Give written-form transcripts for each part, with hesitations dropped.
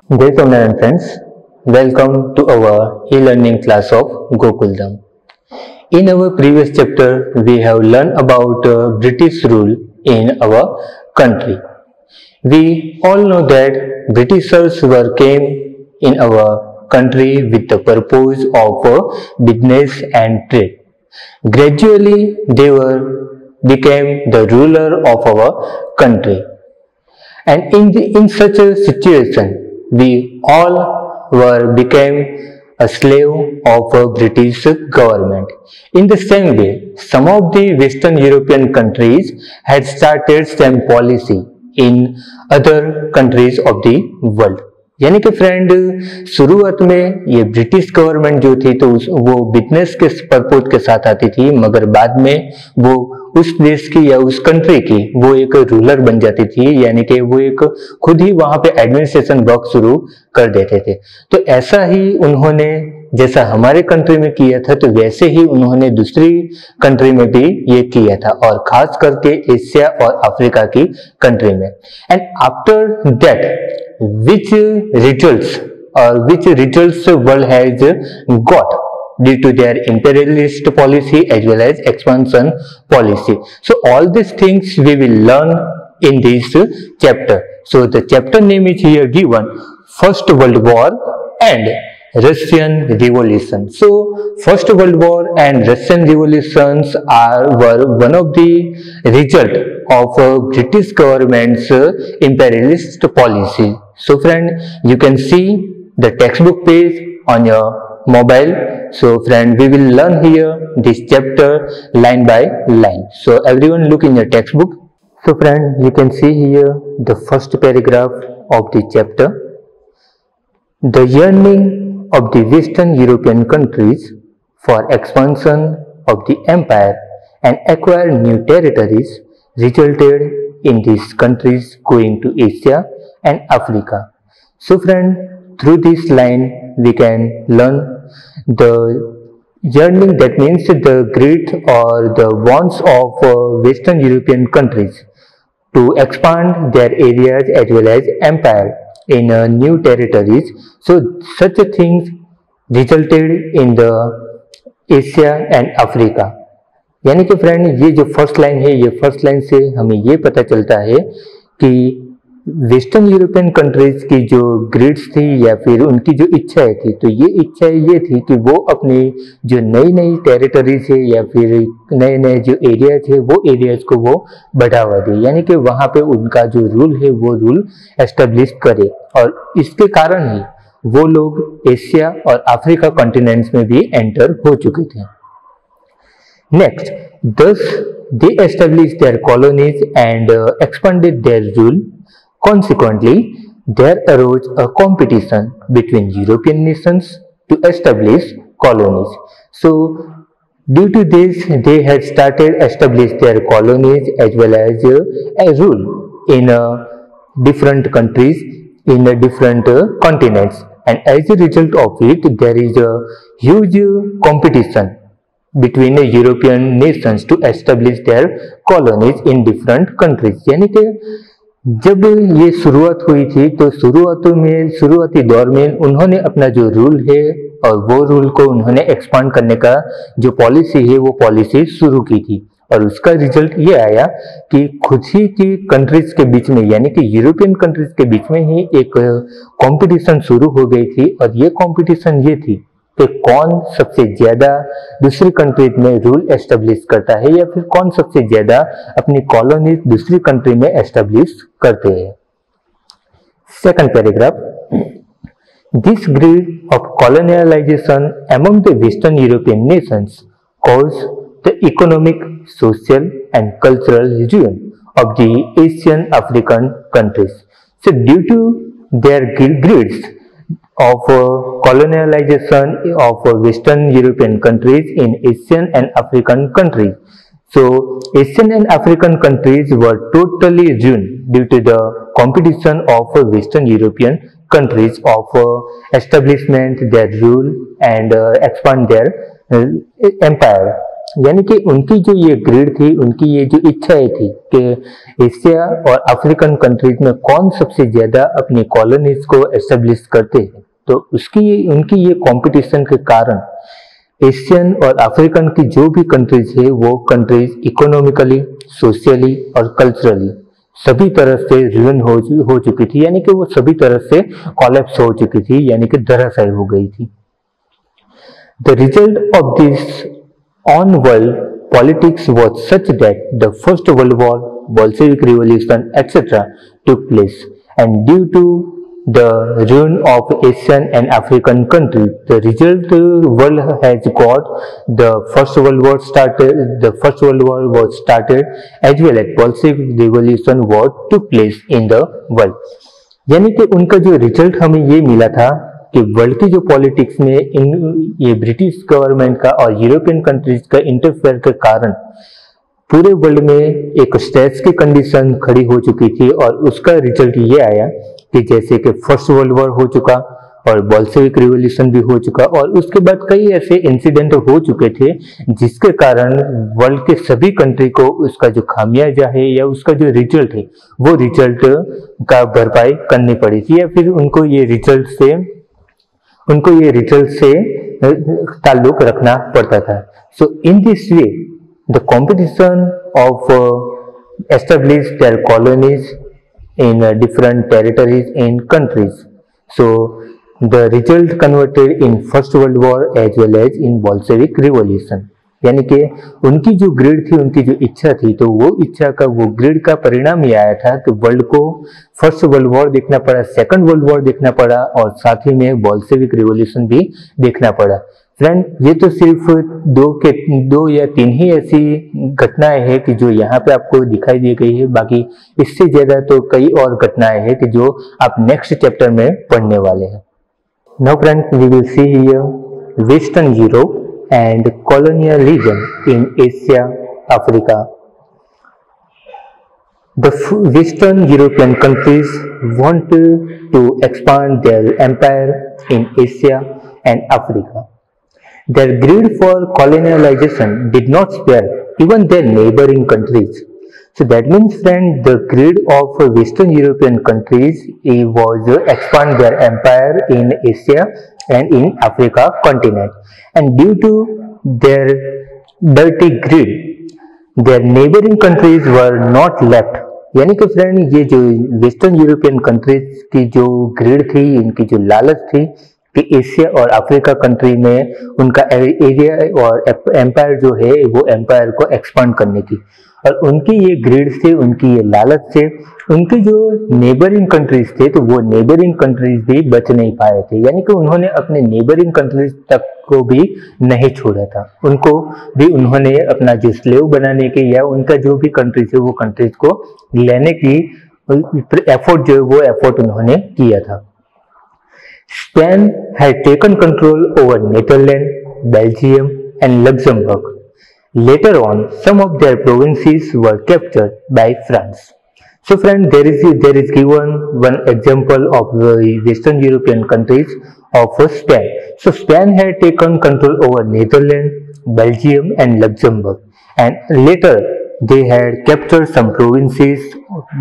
Dear Soumya friends, welcome to our e-learning class of Gokuldam. In our previous chapter, we have learned about British rule in our country. We all know that Britishers were came in our country with the purpose of business and trade. Gradually, they became the ruler of our country. And in such a situation, we all were became a slave of a British government. In the same way, some of the Western European countries had started same policy in other countries of the world. यानी कि friend शुरुआत में ये British government जो थी तो वो business के पर्पज के साथ आती थी, मगर बाद में वो उस देश की या उस कंट्री की वो एक रूलर बन जाती थी, यानी कि वो एक खुद ही वहां पे एडमिनिस्ट्रेशन वर्क शुरू कर देते थे। तो ऐसा ही उन्होंने जैसा हमारे कंट्री में किया था तो वैसे ही उन्होंने दूसरी कंट्री में भी ये किया था, और खास करके एशिया और अफ्रीका की कंट्री में। And after that which results world has got due to their imperialist policy as well as expansion policy. So all these things we will learn in this chapter. So the chapter name is here given, First World War and Russian Revolution. So First World War and Russian Revolutions were one of the result of British government's imperialist policy. So friend, you can see the textbook page on your mobile. So friend, we will learn here this chapter line by line. So everyone look in your textbook. So friend, you can see here the first paragraph of the chapter. The yearning of the Western European countries for expansion of the empire and acquire new territories resulted in these countries going to Asia and Africa. So friend, through this line we can learn the yearning, that means the greed or the wants of Western European countries to expand their areas as well as empire in new territories. So such things resulted in the Asia and Africa. यानी कि friend ये जो first line है, ये first line से हमें ये पता चलता है कि वेस्टर्न यूरोपियन कंट्रीज की जो ग्रिड्स थी या फिर उनकी जो इच्छाएं थी, तो ये इच्छाएं ये थी कि वो अपनी जो नई नई टेरिटरीज है या फिर नए नए जो एरियाज है वो एरियाज को वो बढ़ावा दे, यानी कि वहाँ पे उनका जो रूल है वो रूल एस्टेब्लिश करे, और इसके कारण ही वो लोग एशिया और अफ्रीका कॉन्टिनेंट्स में भी एंटर हो चुके थे। Next, thus they established their colonies and expanded their rule. Consequently, there arose a competition between European nations to establish colonies. So, due to this, they had started establish their colonies as well as a rule in different countries, in different continents, and as a result of it, there is a huge competition between the European nations to establish their colonies in different countries. यानी कि जब ये शुरुआत हुई थी तो शुरुआती दौर में उन्होंने अपना जो रूल है और वो रूल को उन्होंने एक्सपांड करने का जो पॉलिसी है वो पॉलिसी शुरू की थी, और उसका रिजल्ट ये आया कि खुद ही की कंट्रीज के बीच में यानी कि यूरोपियन कंट्रीज के बीच में ही एक कंपटीशन शुरू हो गई थी, और ये कंपटीशन ये थी कि कौन सबसे ज्यादा दूसरी कंट्री में रूल एस्टेब्लिश करता है या फिर कौन सबसे ज्यादा अपनी कॉलोनी दूसरी कंट्री में एस्टेब्लिश करते हैं। Second paragraph, this greed of colonialization among the western European nations cause the economic, social and cultural ruin of the Asian African countries. So due to their greeds of colonialization of Western European countries in Asian and African countries. So Asian and African countries were totally ruined due to the competition of Western European countries of establishment their rule and expand their empire यानी कि उनकी जो ये grid थी, उनकी ये जो इच्छाएं थी कि एशिया और अफ्रीकन कंट्रीज में कौन सबसे ज्यादा अपनी कॉलोनीज को एस्टेब्लिश करते हैं, तो उनकी ये कंपटीशन के कारण एशियन और अफ्रीकन की जो भी कंट्रीज है वो कंट्रीज इकोनॉमिकली, सोशली और कल्चरली सभी तरह से रुइन हो चुकी थी, यानी कि वो सभी तरह से कोलैप्स हो चुकी थी, यानी कि धराशायी हो गई थी। The result of this on-world politics was such that the First World War, Bolshevik Revolution, etc. took place, and due to the ruin of Asian and African countries, the result world has got the First World War started. The First World War was started, as well as Bolshevik Revolution war took place in the world. यानी कि उनका जो result हमें ये मिला था कि world की जो पॉलिटिक्स में ये ब्रिटिश गवर्नमेंट का और यूरोपियन कंट्रीज का इंटरफेयर के कारण पूरे वर्ल्ड में एक स्ट्रेस की कंडीशन खड़ी हो चुकी थी, और उसका रिजल्ट ये आया कि जैसे कि फर्स्ट वर्ल्ड वॉर हो चुका और बोल्शेविक रिवॉल्यूशन भी हो चुका, और उसके बाद कई ऐसे इंसिडेंट हो चुके थे जिसके कारण वर्ल्ड के सभी कंट्री को उसका जो खामियाजा है या उसका जो रिजल्ट है वो रिजल्ट का भरपाई करनी पड़ी थी, या फिर उनको ये रिजल्ट से ताल्लुक रखना पड़ता था। So in this way the competition of establish their colonies in different territories in countries, so the result converted in first world war as well as in Bolshevik revolution. यानी कि उनकी जो ग्रिड थी, उनकी जो इच्छा थी, तो वो इच्छा का वो ग्रिड का परिणाम ये आया था कि वर्ल्ड को फर्स्ट वर्ल्ड वॉर देखना पड़ा, सेकंड वर्ल्ड वॉर देखना पड़ा, और साथ ही में बोल्शेविक रिवॉल्यूशन भी देखना पड़ा। फ्रेंड, ये तो सिर्फ दो या तीन ही ऐसी घटनाएं हैं कि जो यहाँ पे आपको दिखाई दी गई है, बाकी इससे ज्यादा तो कई और घटनाएं हैं कि जो आप नेक्स्ट चैप्टर में पढ़ने वाले हैं। Now friend, we will see here western Europe and colonialism in Asia, Africa. The Western European countries wanted to expand their empire in Asia and Africa. Their greed for colonialization did not spare even their neighboring countries. So that means, friend, the greed of Western European countries was to expand their empire in Asia and in Africa continent, and due to their dirty greed, their neighboring countries were not left. यानी कि friend, ये जो western European countries की जो grid थी, इनकी जो लालच थी कि एशिया और अफ्रीका कंट्री में उनका एरिया और एम्पायर जो है वो एम्पायर को एक्सपांड करनी थी, और उनकी ये ग्रिड से, उनकी ये लालच से उनके जो नेबरिंग कंट्रीज थे, तो वो नेबरिंग कंट्रीज भी बच नहीं पाए थे। यानी कि उन्होंने अपने नेबरिंग कंट्रीज तक को भी नहीं छोड़ा था, उनको भी उन्होंने अपना जो स्लेव बनाने के या उनका जो भी कंट्रीज है वो कंट्रीज को लेने की एफर्ट जो है वो एफर्ट उन्होंने किया था। Spain had taken control over Netherlands, Belgium and Luxembourg. Later on, some of their provinces were captured by France. So friend, there is given one example of the Western European countries of Spain. So Spain had taken control over Netherlands, Belgium and Luxembourg, and later they had captured some provinces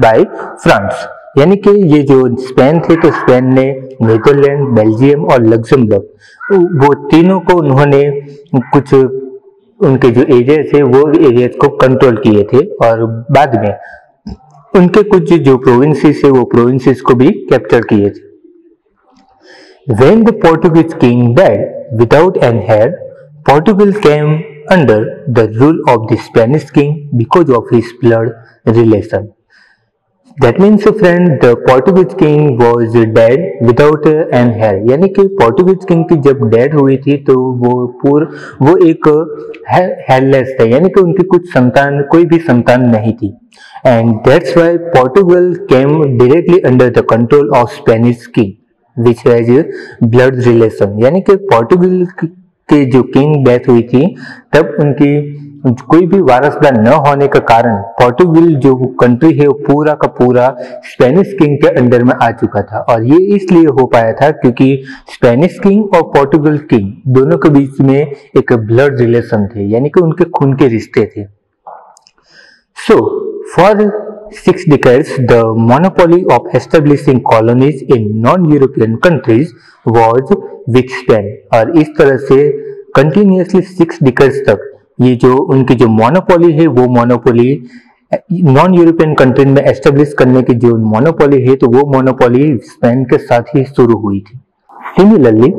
by France. यानी कि ये जो Spain थे, तो Spain ने Netherlands, Belgium और Luxembourg, वो तीनों को उन्होंने कुछ उनके जो एरिया थे वो एरिया को कंट्रोल किए थे, और बाद में उनके कुछ जो प्रोविंसेस है वो प्रोविंसेस को भी कैप्चर किए थे। When the Portuguese king died without an heir, Portugal came under the rule of the Spanish king because of his blood relation. That means, friend, the Portuguese king was dead without an heir. यानी कि Portuguese king की जब dead हुई थी तो वो एक hairless थे, यानी कि उनकी कोई भी संतान नहीं थी, and that's why Portugal came directly under the control of Spanish king, which has blood relation. यानी कि पोर्टुगल के जो किंग डेथ हुई थी तब उनकी कोई भी वारसदार न होने के कारण पोर्टुगल जो कंट्री है वो पूरा का पूरा स्पेनिश किंग के अंडर में आ चुका था। और ये इसलिए हो पाया था क्योंकि स्पेनिश किंग और पोर्टुगल किंग दोनों के बीच में एक ब्लड रिलेशन थे, यानी कि उनके खून के रिश्ते थे। So, for 6 decades, the monopoly of establishing colonies in non-European countries was with Spain। और इस तरह से continuously 6 decades तक ये जो उनकी जो मोनोपोली है वो मोनोपोली नॉन यूरोपियन कंट्री में एस्टेब्लिश करने की जो मोनोपोली है तो वो मोनोपोली स्पेन के साथ ही शुरू हुई थी। Similarly,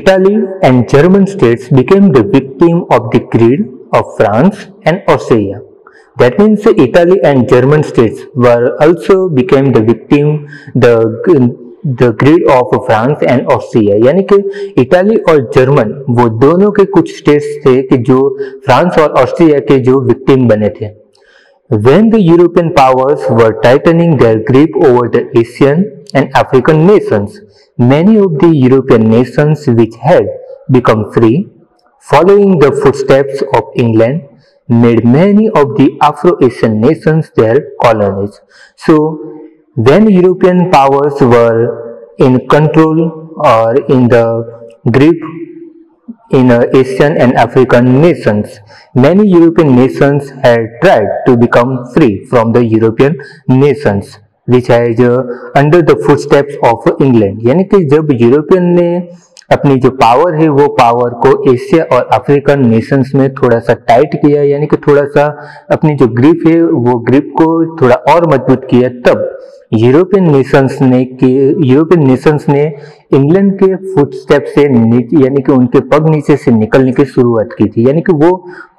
Italy and German states became the victim of the greed of France and Austria। That means Italy and German states were also became the victim the greed of France and Austria। यानी कि Italy और German वो दोनों के कुछ states थे कि जो फ्रांस और ऑस्ट्रिया के जो विक्टिम बने थे। When the European powers were tightening their grip over the Asian and African nations, many of the European nations which had become free, following the footsteps of England, made many of the Afro-Asian nations their colonies। So, when European powers were in control or in the grip in Asian and African nations, many European nations had tried to become free from the European nations which has under the footsteps of England। यानी कि जब European ने अपनी जो power है वो power को Asia और अफ्रीकन नेशंस में थोड़ा सा टाइट किया, यानी कि थोड़ा सा अपनी जो ग्रिप है वो ग्रिप को थोड़ा और मजबूत किया, तब यूरोपियन नेशंस ने इंग्लैंड के फुटस्टेप से यानी कि उनके पग नीचे से निकलने की शुरुआत की थी, यानी कि वो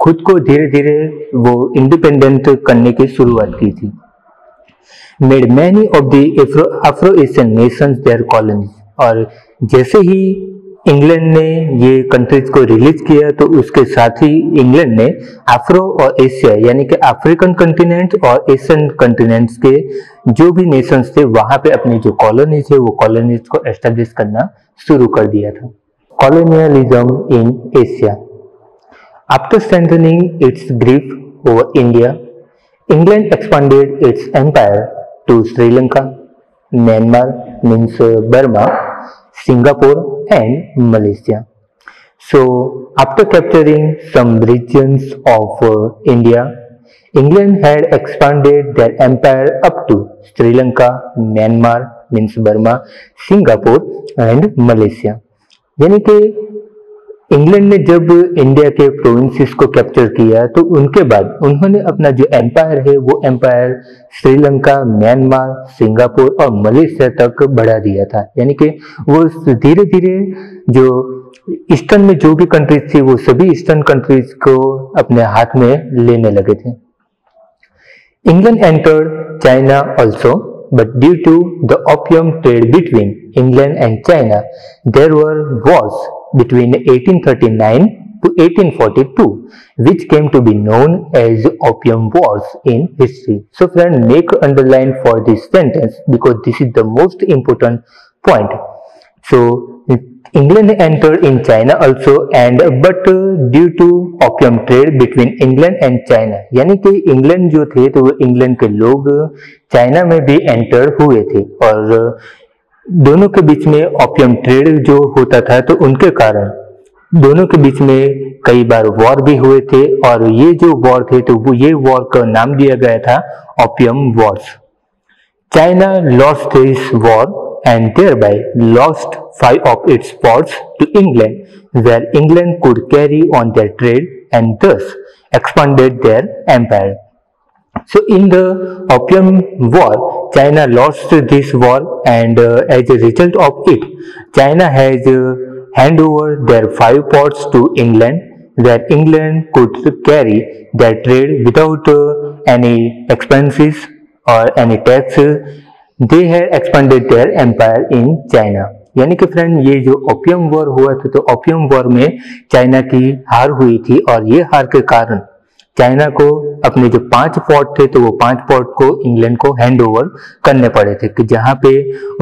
खुद को धीरे धीरे वो इंडिपेंडेंट करने की शुरुआत की थी। Made many of the Afro-Asian nations their colonies। और जैसे ही इंग्लैंड ने ये कंट्रीज को रिलीज किया तो उसके साथ ही इंग्लैंड ने अफ्रो और एशिया यानी कि अफ्रीकन कॉन्टिनेंट और एशियन कॉन्टिनेंट्स के जो भी नेशंस थे वहां पे अपनी जो कॉलोनीज है वो कॉलोनीज को एस्टेब्लिश करना शुरू कर दिया था। Colonialism in Asia. After strengthening its grip over India, England expanded its empire to Sri Lanka, Myanmar means Burma, Singapore and Malaysia। So after capturing some regions of India, England had expanded their empire up to Sri Lanka, Myanmar means Burma, Singapore and Malaysia। यानी कि England ने जब India के provinces को capture किया तो उनके बाद उन्होंने अपना जो एम्पायर है वो एम्पायर श्रीलंका, म्यांमार, सिंगापुर और मलेशिया तक बढ़ा दिया था। यानी कि वो धीरे धीरे जो ईस्टर्न में जो भी कंट्रीज थी वो सभी ईस्टर्न कंट्रीज को अपने हाथ में लेने लगे थे। England entered China also, but due to the opium trade between England and China, there were wars between 1839 to 1842, which came to be known as Opium Wars in history। So friend, make underline for this sentence because this is the most important point। So England entered in China also and but due to opium trade between England and China, यानी कि England जो थे तो वो England के लोग China में भी एंटर हुए थे और दोनों के बीच में ओपियम ट्रेड जो होता था तो उनके कारण दोनों के बीच में कई बार वॉर भी हुए थे और ये जो वॉर थे तो वो ये वॉर का नाम दिया गया था opium Wars. China lost this war and thereby lost 5 of its ports to England, where England could carry on their trade and thus expanded their empire। So in the Opium War, China lost this war and as a result of it, China has handed over their 5 ports to England, where England could carry their trade without any expenses or any tax। They had expanded their empire in China। यानी कि friend ये जो opium war हुआ था तो opium war में China की हार हुई थी और ये हार के कारण चाइना को अपने जो 5 पोर्ट थे तो वो 5 पोर्ट को इंग्लैंड को हैंड ओवर करने पड़े थे, कि जहाँ पे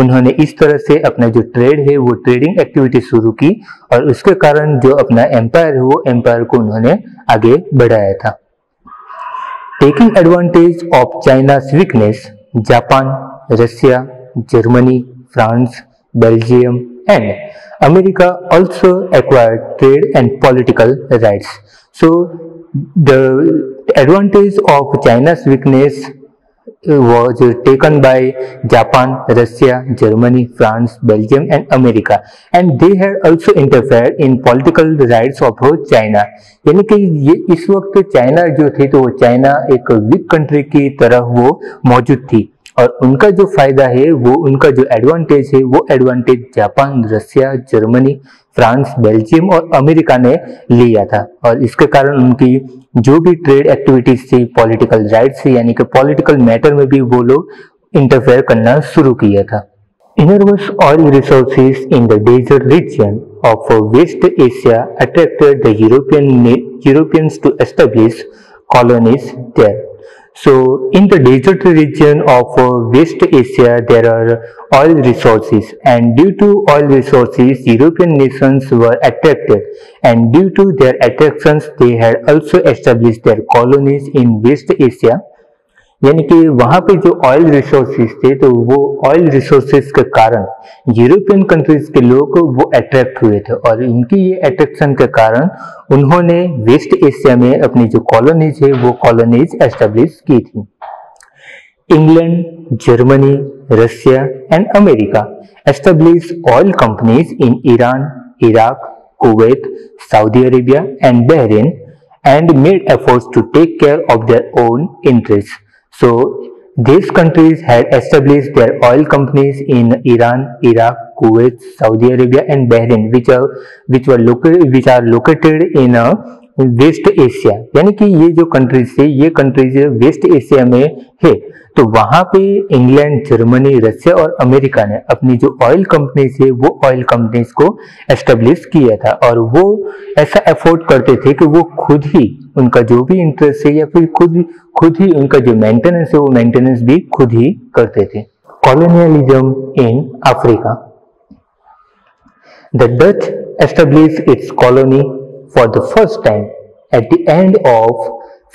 उन्होंने इस तरह से अपना जो ट्रेड है वो ट्रेडिंग एक्टिविटी शुरू की और उसके कारण जो अपना एम्पायर है वो एम्पायर को उन्होंने आगे बढ़ाया था। Taking advantage of चाइना's weakness, Japan, Russia, Germany, France, Belgium and America also acquired trade and political rights. So the advantage of China's weakness was taken by Japan, Russia, Germany, France, Belgium and America, and they had also interfered in political rights of China. यानी कि ये इस वक्त China जो थी तो वो China एक वीक कंट्री की तरह वो मौजूद थी और उनका जो फायदा है वो उनका जो एडवांटेज है वो advantage Japan, Russia, Germany, France, Belgium और अमेरिका ने लिया था और इसके कारण उनकी जो भी ट्रेड एक्टिविटीज थी, पॉलिटिकल राइट्स थी, यानी कि पॉलिटिकल मैटर में भी वो लोग इंटरफेयर करना शुरू किया था। Enormous oil resources in the desert region of West Asia attracted the Europeans to establish colonies there. So in the desert region of West Asia there are oil resources, and due to oil resources European nations were attracted, and due to their attractions they had also established their colonies in West Asia. यानी कि वहाँ पे जो oil resources थे तो वो oil resources के कारण यूरोपियन कंट्रीज के लोग वो अट्रैक्ट हुए थे और इनकी ये अट्रैक्शन के कारण उन्होंने वेस्ट एशिया में अपनी जो कॉलोनीज है वो कॉलोनीज एस्टेब्लिश की थी। England, Germany, Russia and America establish oil companies in Iran, Iraq, Kuwait, Saudi Arabia and Bahrain and made efforts to take care of their own interests. So these countries had established their oil companies in Iran, Iraq, Kuwait, Saudi Arabia and Bahrain, which are located in west Asia. यानी कि ये जो countries थे ये countries waste Asia में है, तो वहां पे इंग्लैंड, जर्मनी, रशिया और अमेरिका ने अपनी जो ऑयल कंपनीज है वो ऑयल कंपनीज को एस्टेब्लिश किया था और वो ऐसा एफोर्ड करते थे कि वो खुद ही उनका जो भी इंटरेस्ट है या फिर खुद ही उनका जो मेंटेनेंस है वो मेंटेनेंस भी खुद ही करते थे। Colonialism in Africa. The Dutch established its colony for the first time at the end of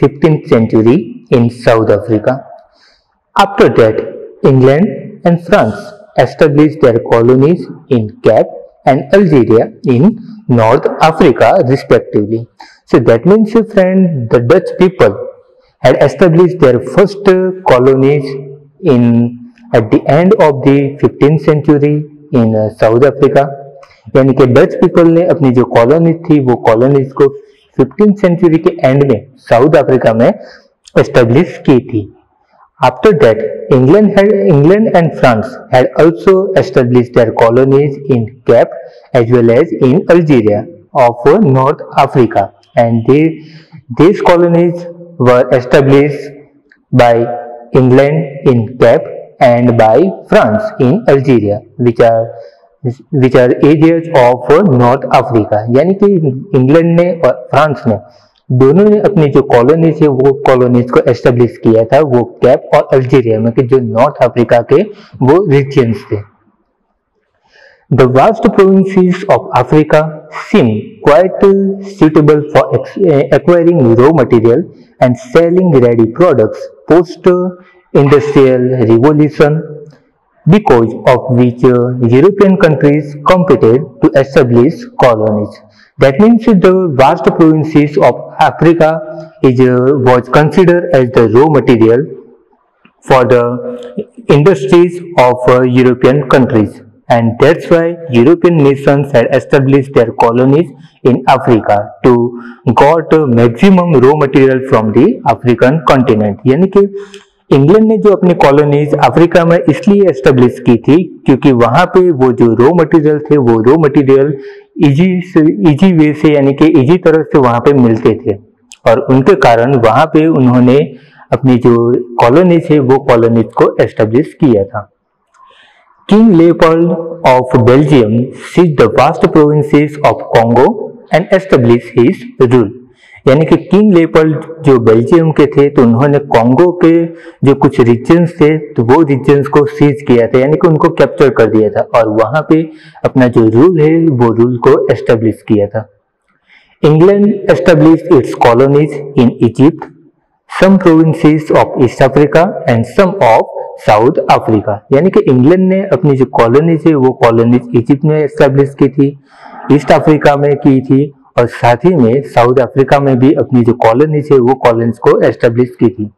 15th century in South Africa. After that, England and France established their colonies in Cape and Algeria in North Africa respectively. So that means, friend, the Dutch people had established their first colonies at the end of the 15th century in South Africa. यानी कि Dutch people ने अपनी जो colonies थी वो colonies को 15th century के and में साउथ अफ्रीका में एस्टेब्लिश की थी। After that England and France had also established their colonies in Cape as well as in Algeria of North Africa, and these colonies were established by England in Cape and by France in Algeria, which are areas of north Africa. यानी कि England ने और France ने दोनों ने अपनी जो colonies है वो कॉलोनीज को एस्टेब्लिश किया था वो कैप और अल्जीरिया में, कि जो नॉर्थ अफ्रीका के वो रीजन्स थे। The vast provinces of Africa seem quite suitable for acquiring raw material and selling ready products post-industrial revolution, because of which European countries competed to establish colonies. That means the vast provinces of Africa was considered as the raw material for the industries of European countries, and that's why European nations had established their colonies in Africa to got maximum raw material from the African continent. यानी कि England ने जो अपनी colonies Africa में इसलिए establish की थी क्योंकि वहां पे वो जो रॉ मटेरियल थे वो रॉ मटेरियल इजी वे से यानी कि इजी तरह से वहां पे मिलते थे और उनके कारण वहां पे उन्होंने अपनी जो कॉलोनीज है वो कॉलोनीज को एस्टेब्लिश किया था। King Leopold of Belgium seized the vast provinces of Congo and establish his rule. यानी कि किंग लेओपोल्ड जो बेल्जियम के थे, तो उन्होंने कॉन्गो के जो कुछ रीजन्स थे तो वो रीजन्स को सीज किया था, यानी कि उनको कैप्चर कर दिया था और वहां पे अपना जो रूल है वो रूल को एस्टेब्लिश किया था। England established its colonies in Egypt, some provinces of East Africa and some of South Africa. यानी कि इंग्लैंड ने अपनी जो कॉलोनीज है वो कॉलोनीज इजिप्ट में एस्टेब्लिश की थी, ईस्ट अफ्रीका में की थी और साथ ही में साउथ अफ्रीका में भी अपनी जो कॉलोनीज है वो कॉलोनीज को एस्टेब्लिश की थी।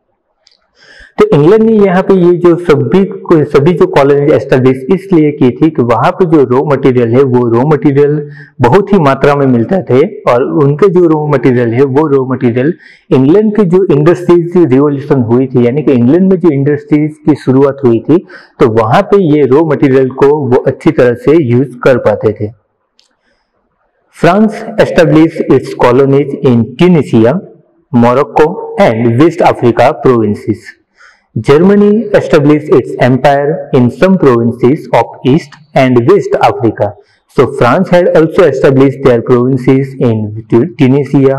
तो इंग्लैंड ने यहाँ पे ये जो सभी जो कॉलोनीज एस्टेब्लिश इसलिए की थी कि वहां पे जो रॉ मटेरियल है वो रॉ मटेरियल बहुत ही मात्रा में मिलता थे और उनके जो रॉ मटेरियल है वो रॉ मटेरियल इंग्लैंड की जो इंडस्ट्रीज रिवॉल्यूशन हुई थी, यानी कि इंग्लैंड में जो इंडस्ट्रीज की शुरुआत हुई थी तो वहां पे ये रॉ मटेरियल को वो अच्छी तरह से यूज कर पाते थे। France established its colonies in Tunisia, Morocco and West Africa provinces. Germany established its empire in some provinces of East and West Africa. So France had also established their provinces in Tunisia,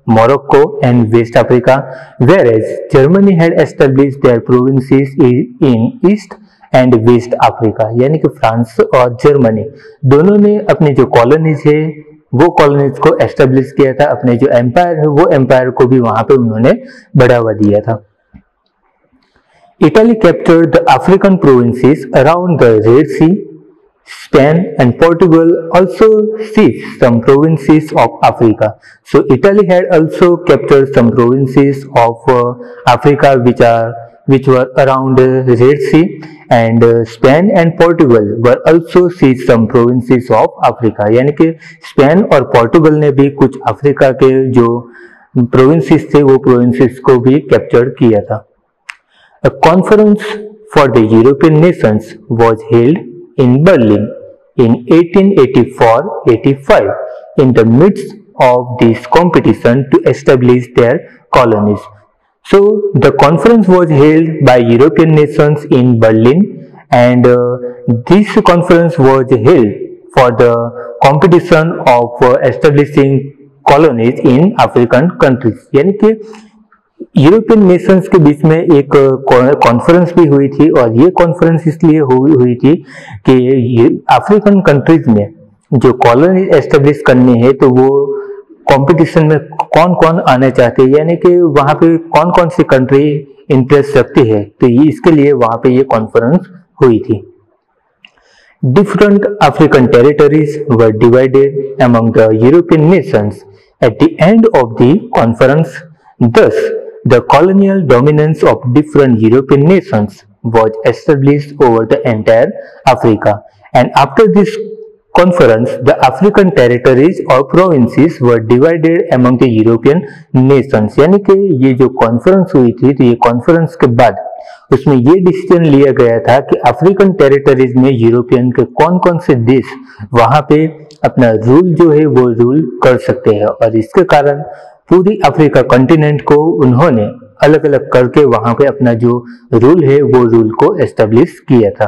Morocco and West Africa, whereas Germany had established their provinces in East and West Africa. यानी कि France और Germany दोनों ने अपनी जो colonies है वो colonies को एस्टेब्लिश किया था, अपने जो एम्पायर है वो एम्पायर को भी वहां पे उन्होंने बढ़ावा दिया था। Italy captured the African provinces around the Red Sea. Spain and Portugal also seized some provinces of Africa. So Italy had also captured some provinces of Africa which were around the Red Sea, and Spain and Portugal were also seized some provinces of Africa. यानी कि Spain और पोर्टुगल ने भी कुछ Africa के जो provinces थे वो प्रोविंसेस को भी कैप्चर किया था। A conference for the European nations was held in Berlin in 1884-85 in the midst of this competition to establish their colonies. So the conference was held by European nations in Berlin, and this conference was held for the competition of establishing colonies in African countries. यानी कि European Nations के बीच में एक conference भी हुई थी और ये कॉन्फ्रेंस इसलिए हुई थी कि अफ्रीकन कंट्रीज में जो कॉलोनी एस्टेब्लिश करनी है तो वो कंपटीशन में कौन कौन आना चाहते हैं, यानी कि वहां पे कौन कौन सी कंट्री इंटरेस्ट रखती है, तो ये इसके लिए वहां पे ये कॉन्फ्रेंस हुई थी। Different African territories were divided among the European Nations at the end of the conference. Thus, the colonial dominance of different European nations was established over the entire Africa. And after this conference, the African territories or provinces were divided among the European nations. यानी कि ये जो conference हुई थी तो ये conference के बाद उसमें ये डिसीजन लिया गया था कि अफ्रीकन टेरिटरीज में यूरोपियन के कौन कौन से देश वहां पे अपना रूल जो है वो रूल कर सकते हैं, और इसके कारण पूरी अफ्रीका कॉन्टिनेंट को उन्होंने अलग अलग करके वहां पे अपना जो रूल है वो रूल को एस्टेब्लिश किया था।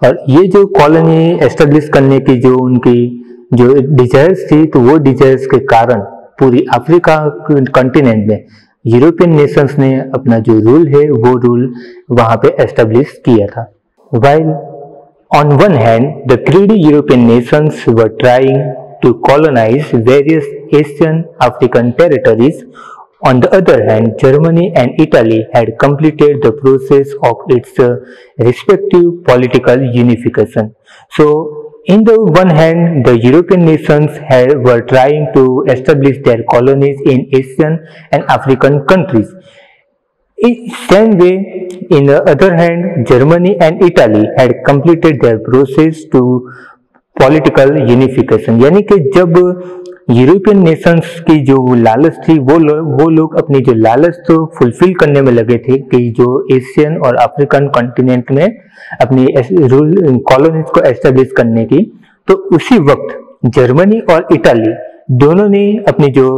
और ये जो कॉलोनी एस्टेब्लिश करने की जो उनकी जो डिजायर्स थी तो वो डिजायर्स के कारण पूरी अफ्रीका कॉन्टिनेंट में यूरोपियन नेशंस ने अपना जो रूल है वो रूल वहां पे एस्टेब्लिश किया था। While on one hand the greedy European nations were trying to colonize various Asian African territories, on the other hand Germany and Italy had completed the process of its respective political unification. So in the one hand the European nations were trying to establish their colonies in Asian and African countries. In same way, in the other hand, Germany and Italy had completed their process to political unification. यानी कि जब European Nations की जो लालच थी वो लोग अपनी जो लालच तो फुलफिल करने में लगे थे कि जो एशियन और अफ्रीकन कॉन्टिनेंट में अपनी रूल कॉलोनीज को एस्टेब्लिश करने की, तो उसी वक्त जर्मनी और इटाली दोनों ने अपनी जो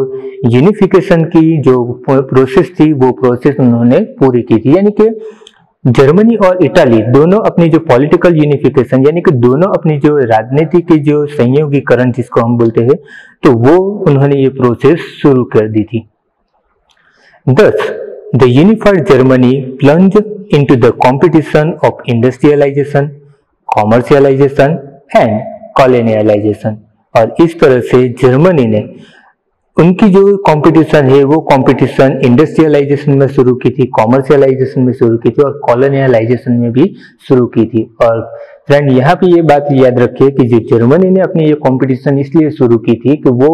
यूनिफिकेशन की जो प्रोसेस थी वो प्रोसेस उन्होंने पूरी की थी। यानी कि जर्मनी और इटाली दोनों अपनी जो पॉलिटिकल यूनिफिकेशन यानी कि दोनों अपनी जो राजनीति की जो संयोगीकरण जिसको हम बोलते हैं, तो वो उन्होंने ये प्रोसेस शुरू कर दी थी। Thus, the unified Germany plunged into the competition of industrialization, commercialization and colonialization। और इस तरह से जर्मनी ने उनकी जो कंपटीशन है वो कंपटीशन इंडस्ट्रियलाइजेशन में शुरू की थी, कॉमर्शियलाइजेशन में शुरू की थी और कॉलोनियलाइजेशन में भी शुरू की थी। और फ्रेंड यहाँ पे ये बात याद रखिए कि जो जर्मनी ने अपनी ये कंपटीशन इसलिए शुरू की थी कि वो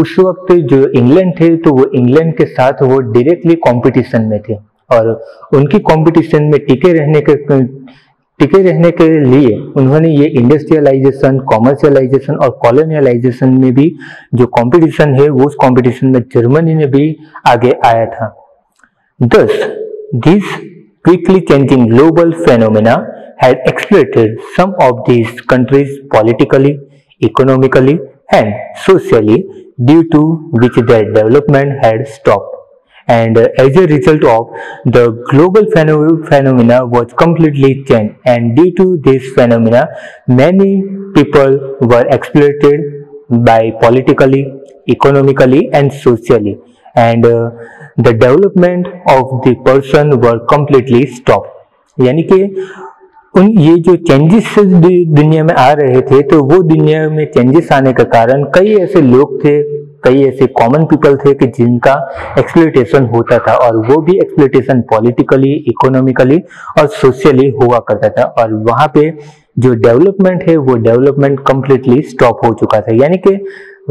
उस वक्त जो इंग्लैंड थे तो वो इंग्लैंड के साथ वो डायरेक्टली कंपटीशन में थे और उनकी कंपटीशन में टिके रहने के लिए उन्होंने ये इंडस्ट्रियलाइजेशन, कॉमर्शियलाइजेशन और कॉलोनियलाइजेशन में भी जो कंपटीशन है वो उस कंपटीशन में जर्मनी ने भी आगे आया था। Thus, this quickly changing global phenomena had exploited some of these countries politically, economically and socially, due to which their development had stopped. And as a result of the global phenomena was completely changed, and due to this phenomena many people were exploited by politically, economically and socially, and the development of the person were completely stopped। यानी कि ये जो changes दुनिया में आ रहे थे तो वो दुनिया में चेंजेस आने के कारण कई ऐसे लोग थे, कई ऐसे कॉमन पीपल थे कि जिनका एक्सप्लॉयटेशन होता था और वो भी एक्सप्लॉयटेशन पॉलिटिकली, इकोनॉमिकली और सोशली हुआ करता था और वहाँ पे जो डेवलपमेंट है वो डेवलपमेंट कम्प्लीटली स्टॉप हो चुका था। यानी कि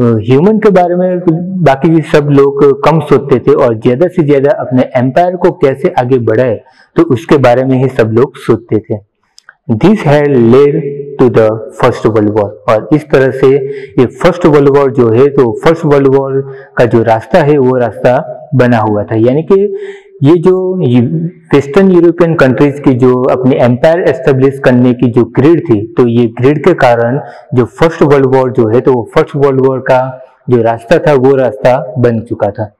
ह्यूमन के बारे में बाकी सब लोग कम सोचते थे और ज्यादा से ज्यादा अपने एम्पायर को कैसे आगे बढ़ाए तो उसके बारे में ही सब लोग सोचते थे। This had led to the First World War। और इस तरह से ये फर्स्ट वर्ल्ड वॉर जो है तो फर्स्ट वर्ल्ड वॉर का जो रास्ता है वो रास्ता बना हुआ था। यानी कि ये जो वेस्टर्न यूरोपियन कंट्रीज की जो अपनी एम्पायर एस्टेब्लिश करने की जो ग्रिड थी तो ये ग्रिड के कारण जो फर्स्ट वर्ल्ड वॉर जो है तो वो फर्स्ट वर्ल्ड वॉर का जो रास्ता था वो रास्ता बन चुका था।